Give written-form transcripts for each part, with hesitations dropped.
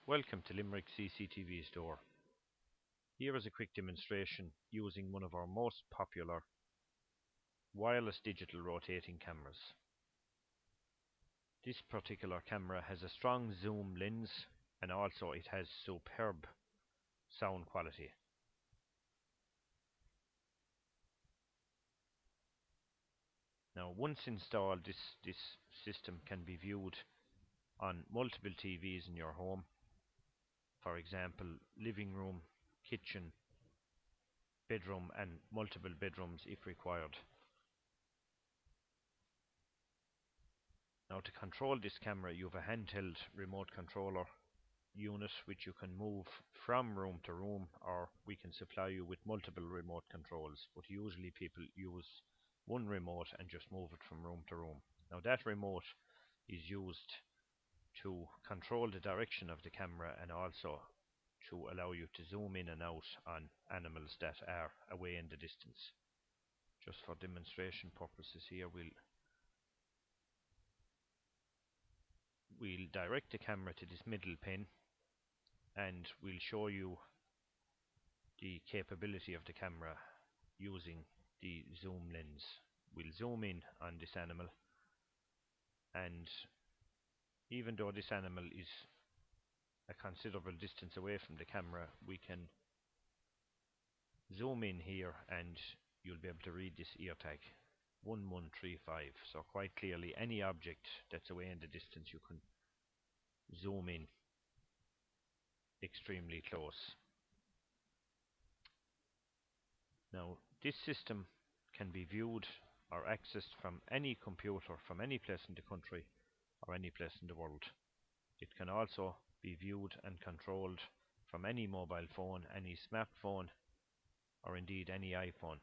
Welcome to Limerick CCTV Store. Here is a quick demonstration using one of our most popular wireless digital rotating cameras. This particular camera has a strong zoom lens and also it has superb sound quality. Now once installed, this system can be viewed on multiple TVs in your home. For example, living room, kitchen, bedroom and multiple bedrooms if required. Now to control this camera you have a handheld remote controller unit which you can move from room to room, or we can supply you with multiple remote controls, but usually people use one remote and just move it from room to room. Now that remote is used to control the direction of the camera and also to allow you to zoom in and out on animals that are away in the distance. Just for demonstration purposes here, we'll direct the camera to this middle pin and we'll show you the capability of the camera using the zoom lens. We'll zoom in on this animal, and even though this animal is a considerable distance away from the camera, we can zoom in here and you'll be able to read this ear tag 1135. So quite clearly any object that's away in the distance you can zoom in extremely close. Now this system can be viewed or accessed from any computer from any place in the country or any place in the world. It can also be viewed and controlled from any mobile phone, any smartphone, or indeed any iPhone.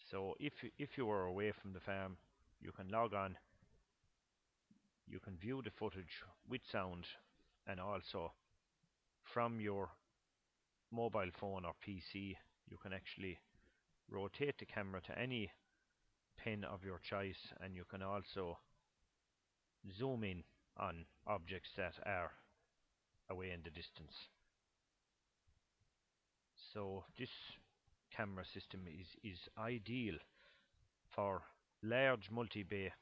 So if you are away from the farm, you can log on, you can view the footage with sound, and also from your mobile phone or PC you can actually rotate the camera to any pin of your choice, and you can also zoom in on objects that are away in the distance. So this camera system is ideal for large multi-bay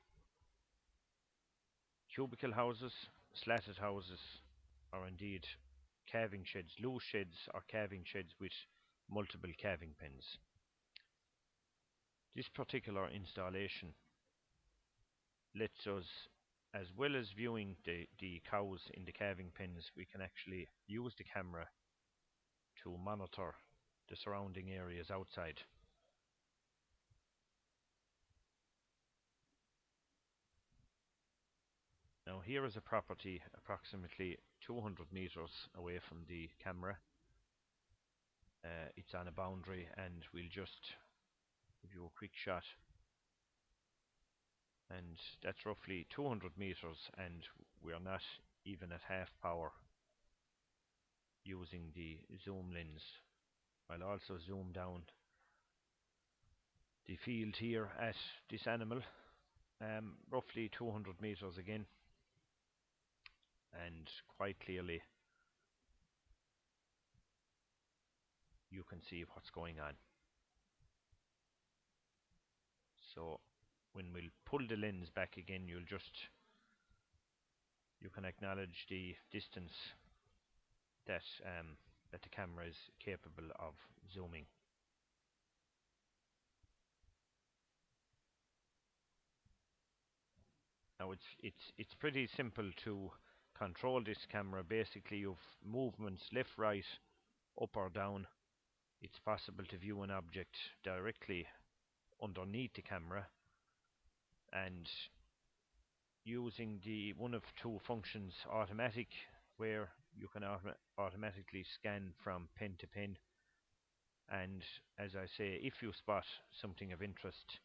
cubicle houses, slatted houses, or indeed calving sheds, loose sheds or calving sheds with multiple calving pens. This particular installation lets us, as well as viewing the cows in the calving pens, we can actually use the camera to monitor the surrounding areas outside. Now here is a property approximately 200 meters away from the camera. It's on a boundary, and we'll just give you a quick shot, and that's roughly 200 meters, and we're not even at half power using the zoom lens. I'll also zoom down the field here at this animal, roughly 200 meters again, and quite clearly you can see what's going on. So when we'll pull the lens back again, you can acknowledge the distance that the camera is capable of zooming. Now it's pretty simple to control this camera. Basically you've movements left, right, up or down. It's possible to view an object directly underneath the camera, and using the one of two functions, automatic, where you can automatically scan from pin to pin, and as I say, if you spot something of interest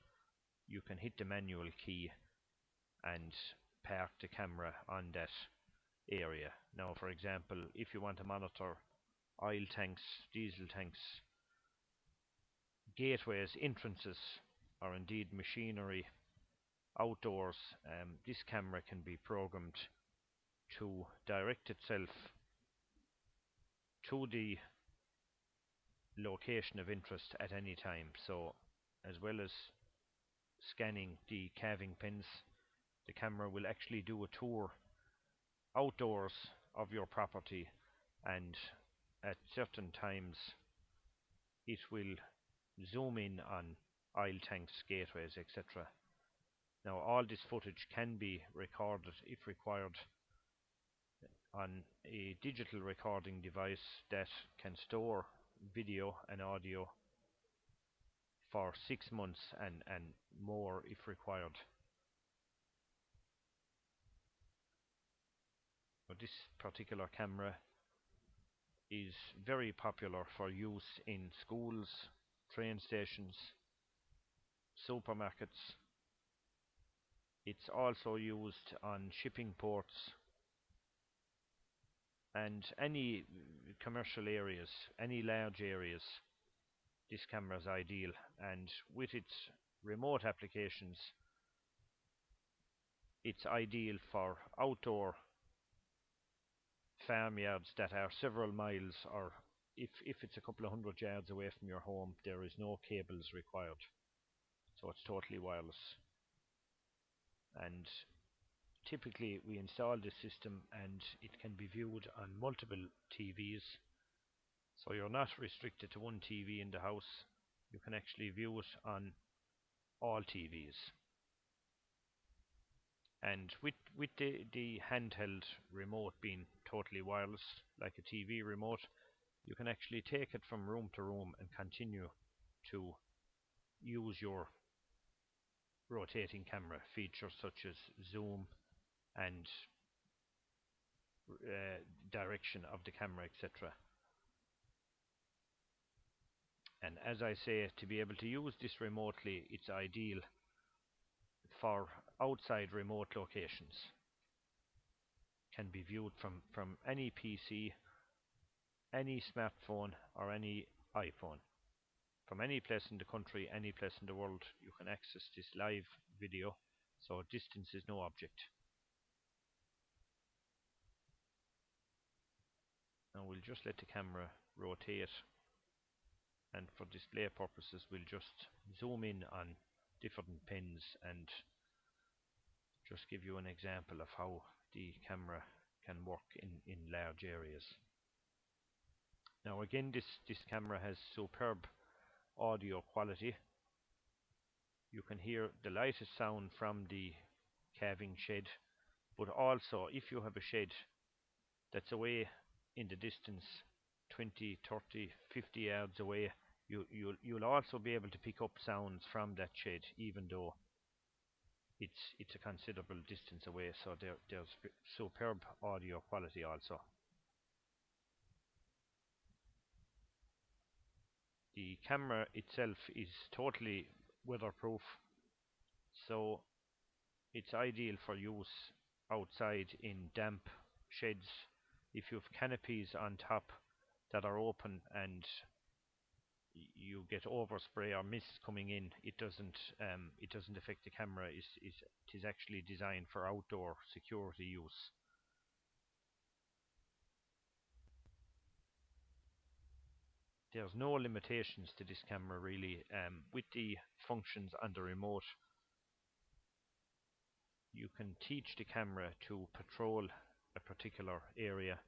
you can hit the manual key and park the camera on that area. Now for example, if you want to monitor oil tanks, diesel tanks, gateways, entrances, or indeed machinery outdoors, this camera can be programmed to direct itself to the location of interest at any time. So as well as scanning the calving pins, the camera will actually do a tour outdoors of your property, and at certain times it will zoom in on oil tanks, gateways, etc. Now all this footage can be recorded if required on a digital recording device that can store video and audio for 6 months and more if required. But this particular camera is very popular for use in schools, train stations, supermarkets. It's also used on shipping ports and any commercial areas, any large areas. This camera is ideal, and with its remote applications, it's ideal for outdoor farmyards that are several miles, or if it's a couple of 100 yards away from your home, there is no cables required, so it's totally wireless. And typically we install this system and it can be viewed on multiple TVs, so you're not restricted to one TV in the house. You can actually view it on all TVs. And with the handheld remote being totally wireless, like a TV remote, you can actually take it from room to room and continue to use your rotating camera features such as zoom and direction of the camera, etc. And as I say, to be able to use this remotely, it's ideal for outside remote locations. Can be viewed from any PC, any smartphone or any iPhone. From any place in the country, any place in the world, you can access this live video, so distance is no object. Now we'll just let the camera rotate, and for display purposes we'll just zoom in on different pins and just give you an example of how the camera can work in large areas. Now again, this camera has superb audio quality. You can hear the lightest sound from the calving shed, but also if you have a shed that's away in the distance 20, 30, 50 yards away, you'll also be able to pick up sounds from that shed, even though it's a considerable distance away. So there's superb audio quality also. The camera itself is totally weatherproof, so it's ideal for use outside in damp sheds. If you have canopies on top that are open and you get overspray or mist coming in, it doesn't affect the camera. It is actually designed for outdoor security use. There's no limitations to this camera really. With the functions on the remote, you can teach the camera to patrol a particular area.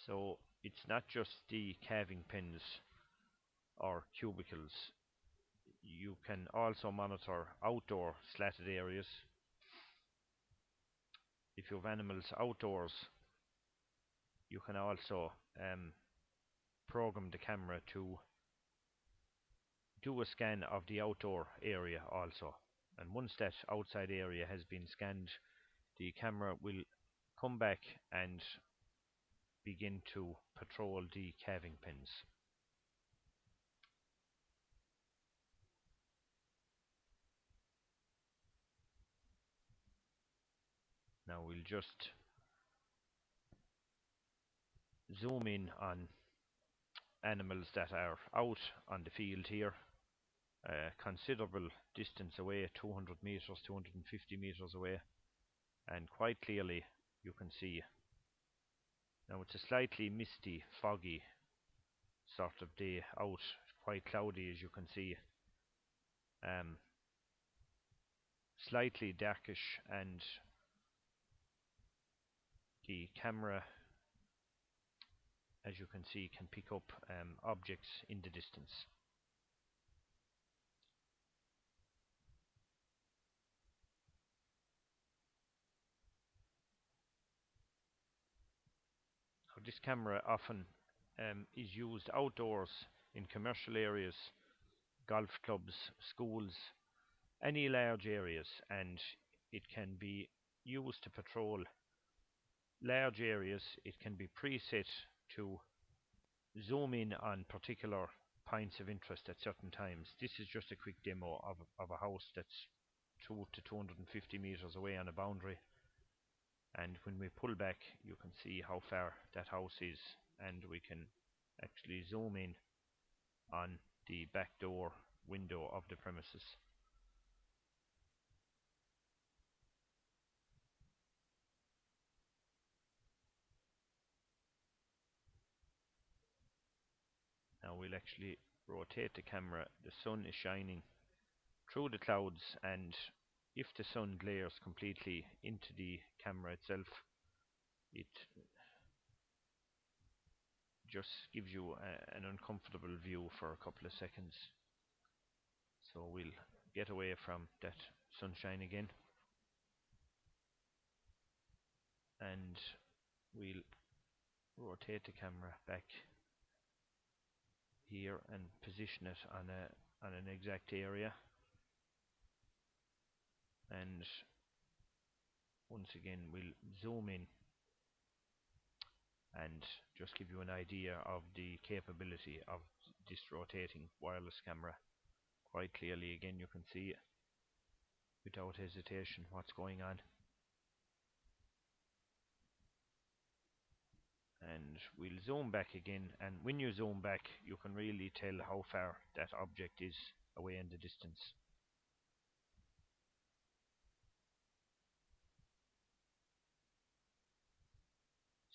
So it's not just the calving pins or cubicles. You can also monitor outdoor slatted areas. If you have animals outdoors, you can also program the camera to do a scan of the outdoor area also. And once that outside area has been scanned, the camera will come back and begin to patrol the calving pins. Now we'll just zoom in on animals that are out on the field here, a considerable distance away, 200 meters, 250 meters away. and quite clearly you can see. Now it's a slightly misty, foggy sort of day out, quite cloudy as you can see, slightly darkish, and the camera, as you can see, can pick up objects in the distance. So this camera often is used outdoors in commercial areas, golf clubs, schools, any large areas, and it can be used to patrol large areas. It can be preset to zoom in on particular points of interest at certain times. This is just a quick demo of a house that's 2 to 250 meters away on a boundary, and when we pull back you can see how far that house is, and we can actually zoom in on the back door window of the premises. Now we'll actually rotate the camera. The sun is shining through the clouds, and if the sun glares completely into the camera itself, it just gives you an uncomfortable view for a couple of seconds. So we'll get away from that sunshine again, and we'll rotate the camera back here and position it on an exact area, and once again we'll zoom in and just give you an idea of the capability of this rotating wireless camera. Quite clearly again you can see without hesitation what's going on, and we'll zoom back again, and when you zoom back you can really tell how far that object is away in the distance.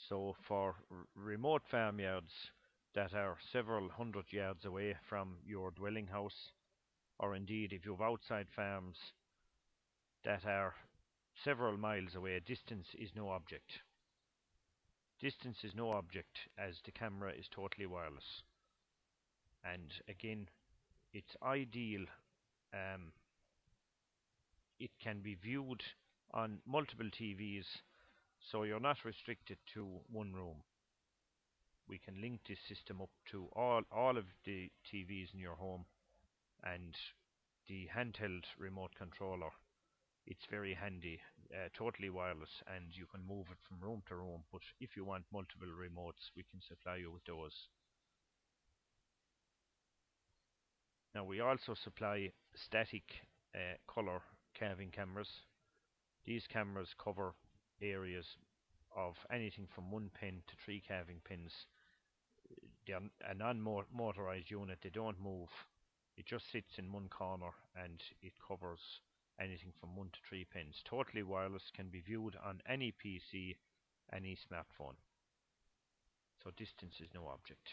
So for remote farmyards that are several hundred yards away from your dwelling house, or indeed if you have outside farms that are several miles away, distance is no object. Distance is no object, as the camera is totally wireless. And again, it's ideal. It can be viewed on multiple TVs, so you're not restricted to one room. We can link this system up to all of the TVs in your home, and the handheld remote controller, it's very handy, totally wireless, and you can move it from room to room. But if you want multiple remotes, we can supply you with those. Now we also supply static color calving cameras. These cameras cover areas of anything from 1 pin to 3 calving pins. They're a non-motorized unit. They don't move. It just sits in one corner, and it covers anything from 1 to 3 pins. Totally wireless, can be viewed on any PC, any smartphone. So distance is no object.